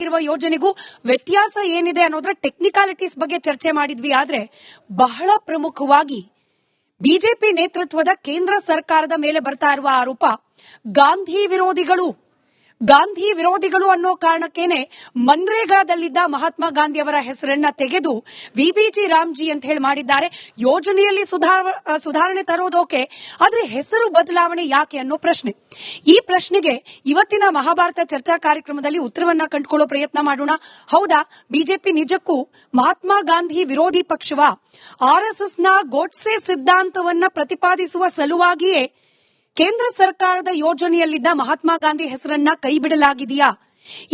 ಆಗಿರುವ ಯೋಜನೆಗೂ ವ್ಯತ್ಯಾಸ ಏನಿದೆ ಅನ್ನೋದ್ರ ಟೆಕ್ನಿಕಾಲಿಟೀಸ್ ಬಗ್ಗೆ ಚರ್ಚೆ ಮಾಡಿದ್ವಿ. ಆದ್ರೆ ಬಹಳ ಪ್ರಮುಖವಾಗಿ ಬಿಜೆಪಿ ನೇತೃತ್ವದ ಕೇಂದ್ರ ಸರ್ಕಾರದ ಮೇಲೆ ಬರ್ತಾ ಇರುವ ಆರೋಪ ಗಾಂಧಿ ವಿರೋಧಿಗಳು ಅನ್ನೋ ಕಾರಣಕ್ಕೇನೆ ಮನ್ರೇಗಾದಲ್ಲಿದ್ದ ಮಹಾತ್ಮ ಗಾಂಧಿ ಅವರ ಹೆಸರನ್ನ ತೆಗೆದು ವಿಬಿಜಿ ರಾಮ್ಜಿ ಅಂತ ಹೇಳಿ ಮಾಡಿದ್ದಾರೆ. ಯೋಜನೆಯಲ್ಲಿ ಸುಧಾರಣೆ ತರೋದೋಕೆ, ಆದ್ರೆ ಹೆಸರು ಬದಲಾವಣೆ ಯಾಕೆ ಅನ್ನೋ ಪ್ರಶ್ನೆ. ಈ ಪ್ರಶ್ನೆಗೆ ಇವತ್ತಿನ ಮಹಾಭಾರತ ಚರ್ಚಾ ಕಾರ್ಯಕ್ರಮದಲ್ಲಿ ಉತ್ತರವನ್ನ ಕಂಡುಕೊಳ್ಳೋ ಪ್ರಯತ್ನ ಮಾಡೋಣ. ಹೌದಾ, ಬಿಜೆಪಿ ನಿಜಕ್ಕೂ ಮಹಾತ್ಮ ಗಾಂಧಿ ವಿರೋಧಿ ಪಕ್ಷವ? ಆರ್ಎಸ್ಎಸ್ನ ಗೋಡ್ಸೆ ಸಿದ್ಧಾಂತವನ್ನ ಪ್ರತಿಪಾದಿಸುವ ಸಲುವಾಗಿಯೇ ಕೇಂದ್ರ ಸರ್ಕಾರದ ಯೋಜನೆಯಲ್ಲಿದ್ದ ಮಹಾತ್ಮ ಗಾಂಧಿ ಹೆಸರನ್ನ ಕೈಬಿಡಲಾಗಿದೆಯಾ?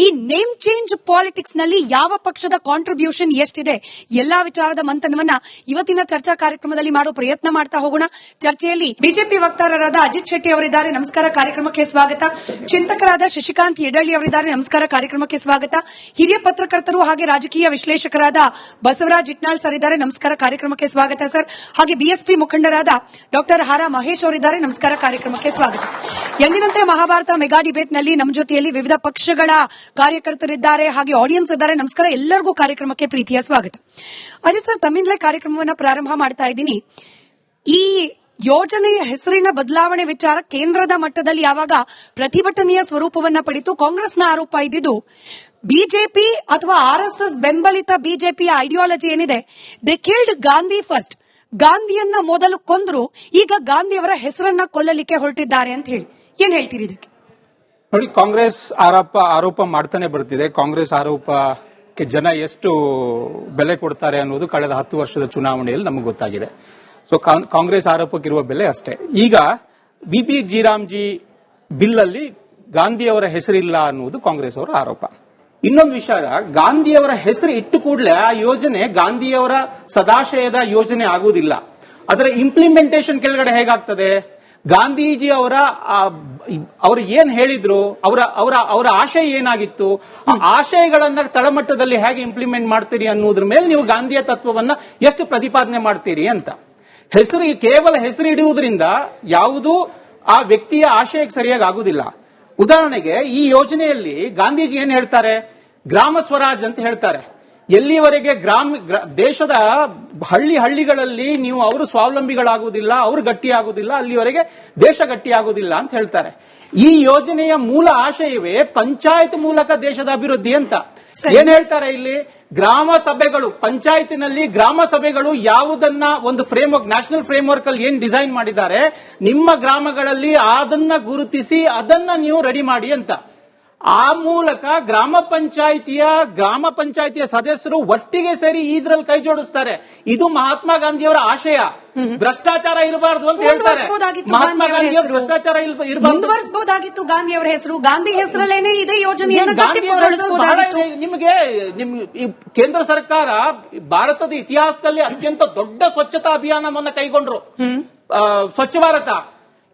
ಈ ನೇಮ್ ಚೇಂಜ್ ಪಾಲಿಟಿಕ್ಸ್ ನಲ್ಲಿ ಯಾವ ಪಕ್ಷದ ಕಾಂಟ್ರಿಬ್ಯೂಷನ್ ಎಷ್ಟಿದೆ? ಎಲ್ಲಾ ವಿಚಾರದ ಮಂಥನವನ್ನ ಇವತ್ತಿನ ಚರ್ಚಾ ಕಾರ್ಯಕ್ರಮದಲ್ಲಿ ಮಾಡೋ ಪ್ರಯತ್ನ ಮಾಡ್ತಾ ಹೋಗೋಣ. ಚರ್ಚೆಯಲ್ಲಿ ಬಿಜೆಪಿ ವಕ್ತಾರರಾದ ಅಜಿತ್ ಶೆಟ್ಟಿ ಅವರಿದ್ದಾರೆ, ನಮಸ್ಕಾರ, ಕಾರ್ಯಕ್ರಮಕ್ಕೆ ಸ್ವಾಗತ. ಚಿಂತಕರಾದ ಶಶಿಕಾಂತ್ ಯಡಳ್ಳಿ ಅವರಿದ್ದಾರೆ, ನಮಸ್ಕಾರ, ಕಾರ್ಯಕ್ರಮಕ್ಕೆ ಸ್ವಾಗತ. ಹಿರಿಯ ಪತ್ರಕರ್ತರು ಹಾಗೆ ರಾಜಕೀಯ ವಿಶ್ಲೇಷಕರಾದ ಬಸವರಾಜ್ ಇಟ್ನಾಳ್ ಸರ್ ಇದ್ದಾರೆ, ನಮಸ್ಕಾರ, ಕಾರ್ಯಕ್ರಮಕ್ಕೆ ಸ್ವಾಗತ ಸರ್. ಹಾಗೆ ಬಿಎಸ್ಪಿ ಮುಖಂಡರಾದ ಡಾಕ್ಟರ್ ಹಾರಾ ಮಹೇಶ್ ಅವರಿದ್ದಾರೆ, ನಮಸ್ಕಾರ, ಕಾರ್ಯಕ್ರಮಕ್ಕೆ ಸ್ವಾಗತ. ಎಂದಿನಂತೆ ಮಹಾಭಾರತ ಮೆಗಾ ಡಿಬೇಟ್ ನಲ್ಲಿ ನಮ್ಮ ಜೊತೆಯಲ್ಲಿ ವಿವಿಧ ಪಕ್ಷಗಳ ಕಾರ್ಯಕರ್ತರಿದ್ದಾರೆ, ಹಾಗೆ ಆಡಿಯನ್ಸ್ ಇದ್ದಾರೆ. ನಮಸ್ಕಾರ, ಎಲ್ಲರಿಗೂ ಕಾರ್ಯಕ್ರಮಕ್ಕೆ ಪ್ರೀತಿಯ ಸ್ವಾಗತ. ಅಜಿತ್ ಸರ್, ತಮ್ಮಿಂದಲೇ ಕಾರ್ಯಕ್ರಮವನ್ನು ಪ್ರಾರಂಭ ಮಾಡ್ತಾ ಇದ್ದೀನಿ. ಈ ಯೋಜನೆಯ ಹೆಸರಿನ ಬದಲಾವಣೆ ವಿಚಾರ ಕೇಂದ್ರದ ಮಟ್ಟದಲ್ಲಿ ಯಾವಾಗ ಪ್ರತಿಭಟನೆಯ ಸ್ವರೂಪವನ್ನ ಪಡೆಯಿತು, ಕಾಂಗ್ರೆಸ್ನ ಆರೋಪ ಇದ್ದಿದ್ದು ಬಿಜೆಪಿ ಅಥವಾ ಆರ್ಎಸ್ಎಸ್ ಬೆಂಬಲಿತ ಬಿಜೆಪಿಯ ಐಡಿಯಾಲಜಿ ಏನಿದೆ, ದೇ ಕಿಲ್ಡ್ ಗಾಂಧಿ ಫಸ್ಟ್, ಗಾಂಧಿಯನ್ನ ಮೊದಲು ಕೊಂದ್ರು, ಈಗ ಗಾಂಧಿಯವರ ಹೆಸರನ್ನ ಕೊಲ್ಲಲಿಕ್ಕೆ ಹೊರಟಿದ್ದಾರೆ ಅಂತ ಹೇಳಿ. ಏನ್ ಹೇಳ್ತೀರಿ ಇದಕ್ಕೆ? ನೋಡಿ, ಕಾಂಗ್ರೆಸ್ ಆರೋಪ ಮಾಡ್ತಾನೆ ಬರ್ತಿದೆ. ಕಾಂಗ್ರೆಸ್ ಆರೋಪಕ್ಕೆ ಜನ ಎಷ್ಟು ಬೆಲೆ ಕೊಡ್ತಾರೆ ಅನ್ನೋದು ಕಳೆದ 10 ವರ್ಷದ ಚುನಾವಣೆಯಲ್ಲಿ ನಮಗೆ ಗೊತ್ತಾಗಿದೆ. ಸೊ ಕಾಂಗ್ರೆಸ್ ಆರೋಪಕ್ಕಿರುವ ಬೆಲೆ ಅಷ್ಟೇ. ಈಗ ಬಿಬಿಜಿ ರಾಮ್ಜಿ ಬಿಲ್ ಅಲ್ಲಿ ಗಾಂಧಿಯವರ ಹೆಸರಿಲ್ಲ ಅನ್ನುವುದು ಕಾಂಗ್ರೆಸ್ ಅವರ ಆರೋಪ. ಇನ್ನೊಂದು ವಿಚಾರ, ಗಾಂಧಿಯವರ ಹೆಸರು ಇಟ್ಟು ಕೂಡಲೇ ಆ ಯೋಜನೆ ಗಾಂಧಿಯವರ ಸದಾಶಯದ ಯೋಜನೆ ಆಗುವುದಿಲ್ಲ. ಅದರ ಇಂಪ್ಲಿಮೆಂಟೇಷನ್ ಕೆಳಗಡೆ ಹೇಗಾಗ್ತದೆ? ಗಾಂಧೀಜಿ ಅವರು ಏನ್ ಹೇಳಿದ್ರು, ಅವರ ಆಶಯ ಏನಾಗಿತ್ತು, ಆ ಆಶಯಗಳನ್ನ ತಳಮಟ್ಟದಲ್ಲಿ ಹೇಗೆ ಇಂಪ್ಲಿಮೆಂಟ್ ಮಾಡ್ತೀರಿ ಅನ್ನೋದ್ರ ಮೇಲೆ ನೀವು ಗಾಂಧಿಯ ತತ್ವವನ್ನ ಎಷ್ಟು ಪ್ರತಿಪಾದನೆ ಮಾಡ್ತೀರಿ ಅಂತ. ಕೇವಲ ಹೆಸರು ಇಡುವುದರಿಂದ ಯಾವುದೂ ಆ ವ್ಯಕ್ತಿಯ ಆಶಯಕ್ಕೆ ಸರಿಯಾಗಿ ಆಗುದಿಲ್ಲ. ಉದಾಹರಣೆಗೆ, ಈ ಯೋಜನೆಯಲ್ಲಿ ಗಾಂಧೀಜಿ ಏನ್ ಹೇಳ್ತಾರೆ? ಗ್ರಾಮ ಸ್ವರಾಜ್ ಅಂತ ಹೇಳ್ತಾರೆ. ಎಲ್ಲಿವರೆಗೆ ದೇಶದ ಹಳ್ಳಿಗಳಲ್ಲಿ ನೀವು ಅವರು ಸ್ವಾವಲಂಬಿಗಳಾಗುವುದಿಲ್ಲ, ಅವರು ಗಟ್ಟಿಯಾಗುವುದಿಲ್ಲ, ಅಲ್ಲಿವರೆಗೆ ದೇಶ ಗಟ್ಟಿಯಾಗುವುದಿಲ್ಲ ಅಂತ ಹೇಳ್ತಾರೆ. ಈ ಯೋಜನೆಯ ಮೂಲ ಆಶಯವೇ ಪಂಚಾಯತ್ ಮೂಲಕ ದೇಶದ ಅಭಿವೃದ್ಧಿ ಅಂತ. ಏನ್ ಹೇಳ್ತಾರೆ ಇಲ್ಲಿ? ಗ್ರಾಮ ಸಭೆಗಳು, ಪಂಚಾಯತಿನಲ್ಲಿ ಗ್ರಾಮ ಸಭೆಗಳು ಯಾವುದನ್ನ ಒಂದು ಫ್ರೇಮ್ವರ್ಕ್, ನ್ಯಾಷನಲ್ ಫ್ರೇಮ್ವರ್ಕ್ ಅಲ್ಲಿ ಏನ್ ಡಿಸೈನ್ ಮಾಡಿದ್ದಾರೆ, ನಿಮ್ಮ ಗ್ರಾಮಗಳಲ್ಲಿ ಅದನ್ನ ಗುರುತಿಸಿ ಅದನ್ನ ನೀವು ರೆಡಿ ಮಾಡಿ ಅಂತ. ಆ ಮೂಲಕ ಗ್ರಾಮ ಪಂಚಾಯಿತಿಯ ಸದಸ್ಯರು ಒಟ್ಟಿಗೆ ಸೇರಿ ಇದ್ರಲ್ಲಿ ಕೈ ಜೋಡಿಸ್ತಾರೆ. ಇದು ಮಹಾತ್ಮ ಗಾಂಧಿಯವರ ಆಶಯ. ಭ್ರಷ್ಟಾಚಾರ ಇರಬಾರದು ಅಂತ ಹೇಳ್ತಾರೆ. ಮಹಾತ್ಮ ಗಾಂಧಿಯವರು ಭ್ರಷ್ಟಾಚಾರ ಇರಬಾರದು, ಮುಂದುವರಿಸಬಹುದಾಗಿತ್ತು ಗಾಂಧಿಯವರ ಹೆಸರು. ಗಾಂಧಿ ಹೆಸರಲ್ಲೇನೆ ಇದೇ ಯೋಜನೆಯನ್ನು ನಿಮಗೆ ಕೇಂದ್ರ ಸರ್ಕಾರ ಭಾರತದ ಇತಿಹಾಸದಲ್ಲಿ ಅತ್ಯಂತ ದೊಡ್ಡ ಸ್ವಚ್ಛತಾ ಅಭಿಯಾನವನ್ನು ಕೈಗೊಂಡ್ರು, ಸ್ವಚ್ಛ ಭಾರತ.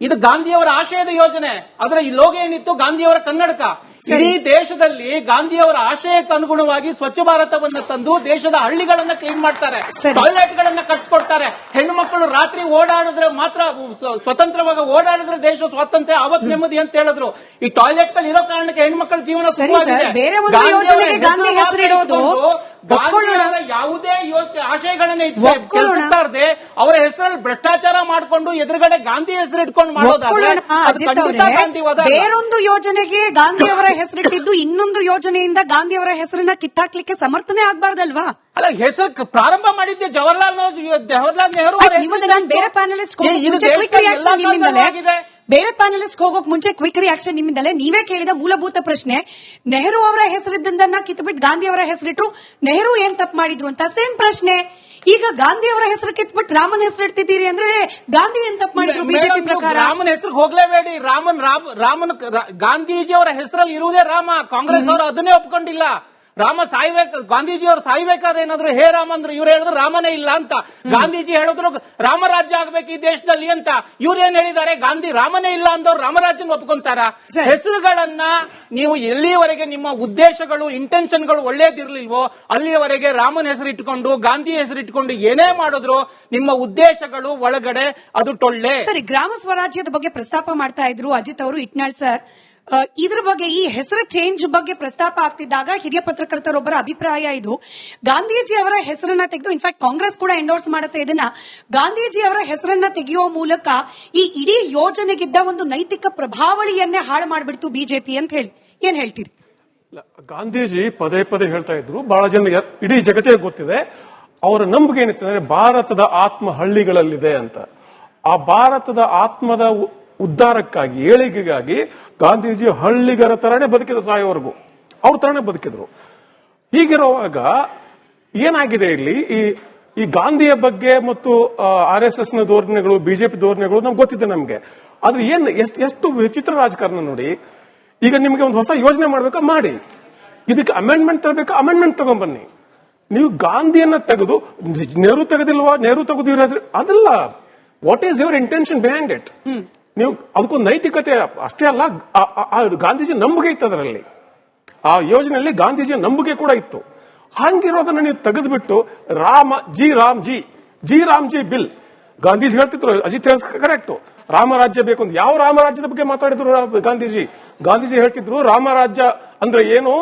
ಇದು ಗಾಂಧಿಯವರ ಆಶಯದ ಯೋಜನೆ. ಅದರ ಈ ಲೋಗೋ ಏನಿತ್ತು? ಗಾಂಧಿಯವರ ಕನ್ನಡಕ. ಇಡೀ ದೇಶದಲ್ಲಿ ಗಾಂಧಿಯವರ ಆಶಯಕ್ಕೆ ಅನುಗುಣವಾಗಿ ಸ್ವಚ್ಛ ಭಾರತವನ್ನು ತಂದು ದೇಶದ ಹಳ್ಳಿಗಳನ್ನ ಕ್ಲೀನ್ ಮಾಡ್ತಾರೆ, ಟಾಯ್ಲೆಟ್ ಗಳನ್ನ ಕಟ್ಸ್ಕೊಡ್ತಾರೆ. ಹೆಣ್ಣು ಮಕ್ಕಳು ರಾತ್ರಿ ಓಡಾಡಿದ್ರೆ ಮಾತ್ರ, ಸ್ವತಂತ್ರವಾಗಿ ಓಡಾಡಿದ್ರೆ ದೇಶ ಸ್ವಾತಂತ್ರ್ಯ, ಅವತ್ ನೆಮ್ಮದಿ ಅಂತ ಹೇಳಿದ್ರು. ಈ ಟಾಯ್ಲೆಟ್ ಗಳು ಇರೋ ಕಾರಣಕ್ಕೆ ಹೆಣ್ಮಕ್ಳ ಜೀವನ ಯಾವುದೇ ಆಶಯಗಳನ್ನ ಇಟ್ಟೇ ಅವರ ಹೆಸರಲ್ಲಿ ಭ್ರಷ್ಟಾಚಾರ ಮಾಡಿಕೊಂಡು ಎದುರುಗಡೆ ಗಾಂಧಿ ಹೆಸರು ಇಟ್ಕೊಂಡು ಮಾಡೋದಾದ್ರೆ ಬೇರೊಂದು ಯೋಜನೆಗೆ ಗಾಂಧಿಯವರ ಹೆಸರಿಟ್ಟಿದ್ದು ಇನ್ನೊಂದು ಯೋಜನೆಯಿಂದ ಗಾಂಧಿಯವರ ಹೆಸರನ್ನ ಕಿತ್ತಾಕ್ಲಿಕ್ಕೆ ಸಮರ್ಥನೆ ಆಗ್ಬಾರ್ದಲ್ವಾ? ಅಲ್ಲ, ಹೆಸರು ಪ್ರಾರಂಭ ಮಾಡಿದ್ದೆ ಜವಾಹರ್ಲಾಲ್ ನೆಹರು. ನಾನು ಬೇರೆ ಪ್ಯಾನಲಿಸ್ಟ್ ಹೋಗೋಕ್ ಮುಂಚೆ ಕ್ವಿಕ್ ರಿಯಾಕ್ಷನ್ ನಿಮ್ಮಿಂದಲೇ. ನೀವೇ ಕೇಳಿದ ಮೂಲಭೂತ ಪ್ರಶ್ನೆ, ನೆಹರು ಅವರ ಹೆಸರಿದ್ದನ್ನ ಕಿತ್ಬಿಟ್ಟು ಗಾಂಧಿ ಅವರ ಹೆಸರಿಟ್ರು, ನೆಹರು ಏನ್ ತಪ್ಪು ಮಾಡಿದ್ರು ಅಂತ. ಸೇಮ್ ಪ್ರಶ್ನೆ. ಈಗ ಗಾಂಧಿ ಅವರ ಹೆಸರು ಕಿತ್ಬಿಟ್ಟು ರಾಮನ್ ಹೆಸರು ಇಡ್ತಿದ್ದೀರಿ ಅಂದ್ರೆ ಗಾಂಧಿ ಏನ್ ತಪ್ಪು ಮಾಡಿದ್ರು ಬಿಜೆಪಿ ಪ್ರಕಾರ? ರಾಮನ್ ಹೆಸರು ಹೋಗ್ಲೇಬೇಡಿ. ರಾಮನ್ ಗಾಂಧೀಜಿ ಅವರ ಹೆಸರಲ್ಲಿ ಇರುವುದೇ ರಾಮ. ಕಾಂಗ್ರೆಸ್ ಅವರು ಅದನ್ನೇ ಒಪ್ಕೊಂಡಿಲ್ಲ. ರಾಮ ಸಾಯ್ಬೇಕು, ಗಾಂಧೀಜಿಯವರು ಸಾಯ್ಬೇಕಾದ್ರೆ ಏನಾದ್ರು ಹೇ ರಾಮ ಅಂದ್ರೆ ಇವ್ರು ಹೇಳಿದ್ರು ರಾಮನೇ ಇಲ್ಲ ಅಂತ. ಗಾಂಧೀಜಿ ಹೇಳಿದ್ರು ರಾಮರಾಜ್ಯ ಆಗ್ಬೇಕು ಈ ದೇಶದಲ್ಲಿ ಅಂತ. ಇವ್ರು ಏನ್ ಹೇಳಿದ್ದಾರೆ? ಗಾಂಧಿ ರಾಮನೇ ಇಲ್ಲ ಅಂದವ್ರು ರಾಮರಾಜ್ಯನ ಒಪ್ಕೊಂತಾರ? ಹೆಸರುಗಳನ್ನ ನೀವು ಎಲ್ಲಿಯವರೆಗೆ ನಿಮ್ಮ ಉದ್ದೇಶಗಳು, ಇಂಟೆನ್ಷನ್ಗಳು ಒಳ್ಳೇದಿರ್ಲಿಲ್ವೋ ಅಲ್ಲಿಯವರೆಗೆ ರಾಮನ ಹೆಸರು ಇಟ್ಕೊಂಡು, ಗಾಂಧಿ ಹೆಸರು ಇಟ್ಕೊಂಡು ಏನೇ ಮಾಡಿದ್ರು ನಿಮ್ಮ ಉದ್ದೇಶಗಳು ಒಳಗಡೆ ಅದು ಟೊಳ್ಳೆ. ಸರಿ, ಗ್ರಾಮ ಸ್ವರಾಜ್ಯದ ಬಗ್ಗೆ ಪ್ರಸ್ತಾಪ ಮಾಡ್ತಾ ಇದ್ರು ಅಜಿತ್ ಅವರು, ಇಟ್ನಾಳ್ ಸರ್. ಇದ್ರ ಬಗ್ಗೆ ಈ ಹೆಸರು ಚೇಂಜ್ ಬಗ್ಗೆ ಪ್ರಸ್ತಾಪ ಆಗ್ತಿದ್ದಾಗ ಹಿರಿಯ ಪತ್ರಕರ್ತರೊಬ್ಬರ ಅಭಿಪ್ರಾಯ ಇದು, ಗಾಂಧೀಜಿ ಅವರ ಹೆಸರನ್ನ ತೆಗೆದು, ಇನ್ಫ್ಯಾಕ್ಟ್ ಕಾಂಗ್ರೆಸ್ ಕೂಡ ಎಂಡೋರ್ಸ್ ಮಾಡುತ್ತೆ ಇದನ್ನ, ಗಾಂಧೀಜಿ ಅವರ ಹೆಸರನ್ನ ತೆಗೆಯುವ ಮೂಲಕ ಈ ಇಡೀ ಯೋಜನೆಗಿದ್ದ ಒಂದು ನೈತಿಕ ಪ್ರಭಾವಳಿಯನ್ನೇ ಹಾಳು ಮಾಡಿಬಿಡ್ತು ಬಿಜೆಪಿ ಅಂತ ಹೇಳಿ. ಏನ್ ಹೇಳ್ತೀರಿ? ಗಾಂಧೀಜಿ ಪದೇ ಪದೇ ಹೇಳ್ತಾ ಇದ್ರು, ಬಹಳ ಜನ ಇಡೀ ಜಗತ್ತಿಗೆ ಗೊತ್ತಿದೆ, ಅವರ ನಂಬಿಕೆ ಏನಿತ್ತು ಅಂದ್ರೆ ಭಾರತದ ಆತ್ಮ ಹಳ್ಳಿಗಳಲ್ಲಿದೆ ಅಂತ. ಆ ಭಾರತದ ಆತ್ಮದ ಉದ್ಧಾರಕ್ಕಾಗಿ, ಏಳಿಗೆಗಾಗಿ ಗಾಂಧೀಜಿ ಹಳ್ಳಿಗರ ತರನೇ ಬದುಕಿದ್ರು, ಸಾಯೋವರೆಗೂ ಅವ್ರ ತರನೇ ಬದುಕಿದ್ರು. ಹೀಗಿರುವಾಗ ಏನಾಗಿದೆ ಇಲ್ಲಿ, ಈ ಗಾಂಧಿಯ ಬಗ್ಗೆ ಮತ್ತು RSS ನ ಧೋರಣೆಗಳು, ಬಿಜೆಪಿ ಧೋರಣೆಗಳು ನಮ್ಗೆ ಗೊತ್ತಿದೆ ನಮ್ಗೆ. ಆದ್ರೆ ಎಷ್ಟು ವಿಚಿತ್ರ ರಾಜಕಾರಣ ನೋಡಿ. ಈಗ ನಿಮಗೆ ಒಂದು ಹೊಸ ಯೋಜನೆ ಮಾಡ್ಬೇಕಾ ಮಾಡಿ, ಇದಕ್ಕೆ ಅಮೆಂಡ್ಮೆಂಟ್ ತರಬೇಕಾ ಅಮೆಂಡ್ಮೆಂಟ್ ತಗೊಂಡ್ಬನ್ನಿ. ನೀವು ಗಾಂಧಿಯನ್ನ ತೆಗೆದು ನೆಹರು ತೆಗೆದಿಲ್ವಾ, ನೆಹರು ತೆಗೆದು ಅದಲ್ಲ. What is your intention behind it? ನೀವು ಅದಕ್ಕೊಂದು ನೈತಿಕತೆ ಅಷ್ಟೇ ಅಲ್ಲ, ಗಾಂಧೀಜಿ ನಂಬಿಕೆ ಇತ್ತು ಅದರಲ್ಲಿ, ಆ ಯೋಜನೆಯಲ್ಲಿ ಗಾಂಧೀಜಿಯ ನಂಬಿಕೆ ಕೂಡ ಇತ್ತು. ಹಂಗಿರೋದನ್ನ ನೀವು ತೆಗೆದುಬಿಟ್ಟು ಜಿ ರಾಮ್ಜಿ ಬಿಲ್, ಗಾಂಧೀಜಿ ಹೇಳ್ತಿದ್ರು, ಅಜಿತ್ ಕರೆಕ್ಟ್, ರಾಮರಾಜ್ಯ ಬೇಕು ಅಂತ. ಯಾವ ರಾಮರಾಜ್ಯದ ಬಗ್ಗೆ ಮಾತಾಡಿದ್ರು ಗಾಂಧೀಜಿ ಹೇಳ್ತಿದ್ರು, ರಾಮರಾಜ್ಯ ಅಂದ್ರೆ ಏನು,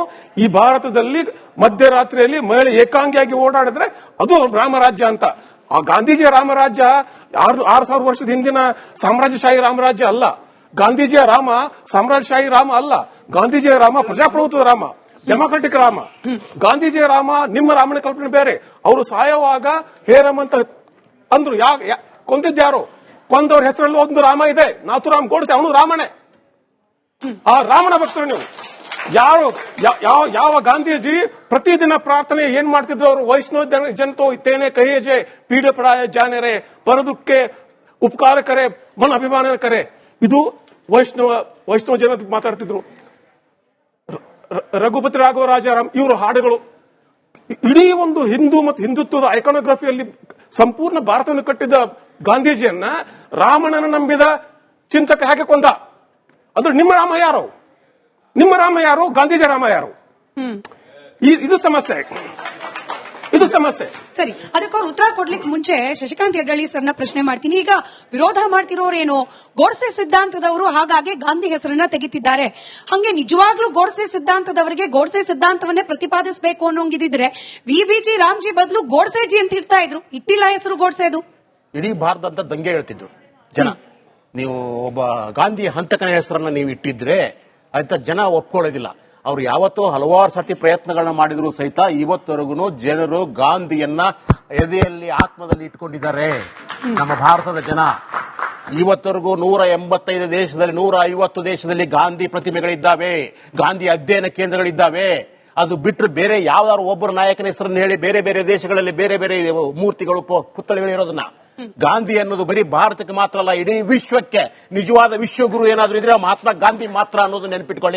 ಈ ಭಾರತದಲ್ಲಿ ಮಧ್ಯರಾತ್ರಿಯಲ್ಲಿ ಮಹಿಳೆ ಏಕಾಂಗಿಯಾಗಿ ಓಡಾಡಿದ್ರೆ ಅದು ರಾಮರಾಜ್ಯ ಅಂತ. ಆ ಗಾಂಧೀಜಿಯ ರಾಮರಾಜ್ಯ 6,000 ವರ್ಷದ ಹಿಂದಿನ ಸಾಮ್ರಾಜ್ಯಶಾಹಿ ರಾಮರಾಜ್ಯ ಅಲ್ಲ. ಗಾಂಧೀಜಿಯ ರಾಮ ಸಾಮ್ರಾಜ್ಯಶಾಹಿ ರಾಮ ಅಲ್ಲ. ಗಾಂಧೀಜಿಯ ರಾಮ ಪ್ರಜಾಪ್ರಭುತ್ವದ ರಾಮ, ಡೆಮಾಕ್ರೆಟಿಕ್ ರಾಮ. ಗಾಂಧೀಜಿಯ ರಾಮ, ನಿಮ್ಮ ರಾಮನ ಕಲ್ಪನೆ ಬೇರೆ. ಅವರು ಸಾಯುವಾಗ ಹೇರಮ್ ಅಂತ ಅಂದ್ರು. ಕೊಂದಿದ್ಯಾರು? ಕೊಂದವ್ರ ಹೆಸರಲ್ಲಿ ಒಂದು ರಾಮ ಇದೆ, ನಾಥುರಾಮ್ ಗೋಡ್ಸೆ, ಅವನು ರಾಮನೇ. ಆ ರಾಮನ ಭಕ್ತರು ನೀವು. ಯಾವ ಗಾಂಧೀಜಿ ಪ್ರತಿದಿನ ಪ್ರಾರ್ಥನೆ ಏನ್ ಮಾಡ್ತಿದ್ರು ಅವರು? ವೈಷ್ಣವ ಜನತೋ ತೇನೆ ಕಹಿಯೇ ಪೀಡ ಪಡಾಯ ಜಾನೆರೆ, ಪರದುಕ್ಕೆ ಉಪಕಾರ ಕರೆ, ಮನ ಅಭಿಮಾನ ಕರೆ. ಇದು ವೈಷ್ಣವ ಜನ ಮಾತಾಡ್ತಿದ್ರು. ರಘುಪತಿ ರಾಘವ ರಾಜಾರಾಮ್ ಇವರು ಹಾಡುಗಳು. ಇಡೀ ಒಂದು ಹಿಂದೂ ಮತ್ತು ಹಿಂದುತ್ವದ ಐಕಾನೋಗ್ರಫಿಯಲ್ಲಿ ಸಂಪೂರ್ಣ ಭಾರತವನ್ನು ಕಟ್ಟಿದ ಗಾಂಧೀಜಿಯನ್ನ ರಾಮನನ್ನು ನಂಬಿದ ಚಿಂತಕ ಹೇಗೆ ಕೊಂದ? ಅಂದ್ರೆ ನಿಮ್ಮ ರಾಮ ಯಾರು? ನಿಮ್ಮ ರಾಮ ಯಾರು? ಗಾಂಧೀಜಿ ರಾಮ ಯಾರು? ಇದು ಸಮಸ್ಯೆ. ಸರಿ, ಅದಕ್ಕೆ ಅವ್ರು ಉತ್ತರ ಕೊಡ್ಲಿಕ್ಕೆ ಮುಂಚೆ ಶಶಿಕಾಂತ್ ಯಡ್ಡಳ್ಳಿ ಸರ್ನ ಪ್ರಶ್ನೆ ಮಾಡ್ತೀನಿ. ಈಗ ವಿರೋಧ ಮಾಡ್ತಿರೋರೇನು ಗೋಡ್ಸೆ ಸಿದ್ಧಾಂತದವರು, ಹಾಗಾಗಿ ಗಾಂಧಿ ಹೆಸರನ್ನ ತೆಗಿತಿದ್ದಾರೆ. ಹಂಗೆ ನಿಜವಾಗ್ಲೂ ಗೋಡ್ಸೆ ಸಿದ್ಧಾಂತದವರಿಗೆ ಗೋಡ್ಸೆ ಸಿದ್ಧಾಂತವನ್ನೇ ಪ್ರತಿಪಾದಿಸಬೇಕು ಅನ್ನೋಂಗಿದ್ರೆ ವಿಬಿಜಿ ರಾಮ್ಜಿ ಬದಲು ಗೋಡ್ಸೆಜಿ ಅಂತ ಇಡ್ತಾ ಇದ್ರು. ಇಟ್ಟಿಲ್ಲ ಹೆಸರು ಗೋಡ್ಸೆದು. ಇಡೀ ಭಾರತದ ದಂಗೆ ಹೇಳ್ತಿದ್ರು ಜನ. ನೀವು ಒಬ್ಬ ಗಾಂಧಿ ಹಂತಕನ ಹೆಸರನ್ನ ನೀವು ಇಟ್ಟಿದ್ರೆ ಅಂತ ಜನ ಒಪ್ಕೊಳ್ಳೋದಿಲ್ಲ. ಅವ್ರು ಯಾವತ್ತೂ ಹಲವಾರು ಸರ್ತಿ ಪ್ರಯತ್ನಗಳನ್ನ ಮಾಡಿದ್ರು ಸಹಿತ ಇವತ್ತವರೆಗೂ ಜನರು ಗಾಂಧಿಯನ್ನ ಎದೆಯಲ್ಲಿ ಆತ್ಮದಲ್ಲಿ ಇಟ್ಕೊಂಡಿದ್ದಾರೆ. ನಮ್ಮ ಭಾರತದ ಜನ ಇವತ್ತವರೆಗೂ 185 ದೇಶದಲ್ಲಿ 150 ದೇಶದಲ್ಲಿ ಗಾಂಧಿ ಪ್ರತಿಮೆಗಳಿದ್ದಾವೆ, ಗಾಂಧಿ ಅಧ್ಯಯನ ಕೇಂದ್ರಗಳಿದ್ದಾವೆ. ಅದು ಬಿಟ್ಟರೆ ಬೇರೆ ಯಾವ್ದಾದ್ರು ಒಬ್ಬರು ನಾಯಕನ ಹೆಸರನ್ನು ಹೇಳಿ ಬೇರೆ ಬೇರೆ ದೇಶಗಳಲ್ಲಿ ಬೇರೆ ಬೇರೆ ಮೂರ್ತಿಗಳು ಪುತ್ಥಳಿಗಳು ಇರೋದನ್ನ. ಗಾಂಧಿ ಅನ್ನೋದು ಬರೀ ಭಾರತಕ್ಕೆ ಮಾತ್ರ ಅಲ್ಲ, ಇಡೀ ವಿಶ್ವಕ್ಕೆ ನಿಜವಾದ ವಿಶ್ವಗುರು ಏನಾದ್ರೂ ಇದ್ರೆ ಮಹಾತ್ಮ ಗಾಂಧಿ ಮಾತ್ರ ಅನ್ನೋದು ನೆನಪಿಟ್ಕೊಳ್ಳಿ.